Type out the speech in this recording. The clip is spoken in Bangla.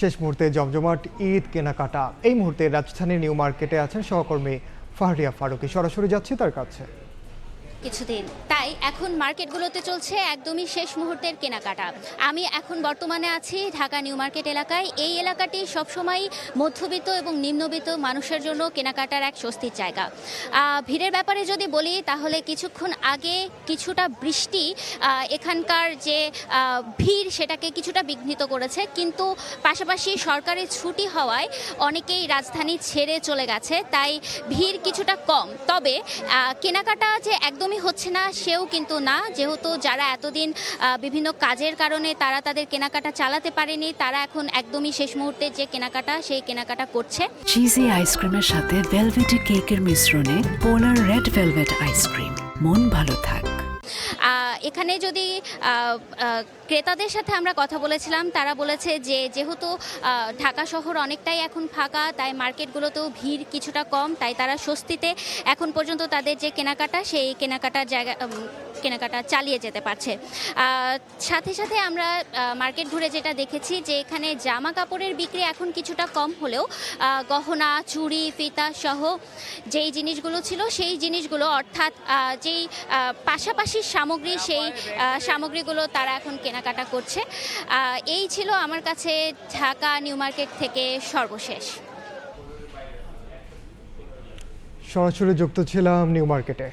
শেষ মুহূর্তে জমজমাট ঈদ কেনাকাটা। এই মুহূর্তে রাজধানীর নিউ মার্কেটে আছেন সহকর্মী ফাহরিয়া ফারুকী। সরাসরি যাচ্ছি তার কাছে। কিছুদিন তাই এখন মার্কেটগুলোতে চলছে একদমই শেষ মুহূর্তের কেনাকাটা। আমি এখন বর্তমানে আছি ঢাকা নিউ মার্কেট এলাকায়। এই এলাকাটি সবসময় মধ্যবিত্ত এবং নিম্নবিত্ত মানুষের জন্য কেনাকাটার এক স্বস্তির জায়গা। ভিড়ের ব্যাপারে যদি বলি তাহলে কিছুক্ষণ আগে কিছুটা বৃষ্টি এখানকার যে ভিড় সেটাকে কিছুটা বিঘ্নিত করেছে, কিন্তু পাশাপাশি সরকারি ছুটি হওয়ায় অনেকেই রাজধানী ছেড়ে চলে গেছে, তাই ভিড় কিছুটা কম। তবে কেনাকাটা যে একদমই হচ্ছে না সেও কিন্তু না, যেহেতু যারা এতদিন বিভিন্ন কাজের কারণে তারা তাদের কেনাকাটা চালাতে পারেনি, তারা এখন একদমই শেষ মুহূর্তে যে কেনাকাটা সেই কেনাকাটা করছে। চিজি আইসক্রিমের সাথে ভেলভেটি কেকের মিশ্রণে পোলার রেড ভেলভেট আইসক্রিম, মন ভালো থাক। এখানে যদি ক্রেতাদের সাথে আমরা কথা বলেছিলাম, তারা বলেছে যে যেহেতু ঢাকা শহর অনেকটাই এখন ফাঁকা, তাই মার্কেটগুলোতেও ভিড় কিছুটা কম, তাই তারা স্বস্তিতে এখন পর্যন্ত তাদের যে কেনাকাটা সেই কেনাকাটা চালিয়ে যেতে পারছে। সাথে সাথে আমরা মার্কেট ঘুরে যেটা দেখেছি যে এখানে জামা কাপড়ের বিক্রি এখন কিছুটা কম হলেও গহনা, চুড়ি, ফিতা সহ যেই জিনিসগুলো ছিল সেই জিনিসগুলো, অর্থাৎ যেই পাশাপাশি সামগ্রী, সেই সামগ্রীগুলো তারা এখন কেনাকাটা করছে। এই ছিল আমার কাছে ঢাকা নিউ মার্কেট থেকে সর্বশেষ। সরাসরি যুক্ত ছিলাম নিউ মার্কেটে।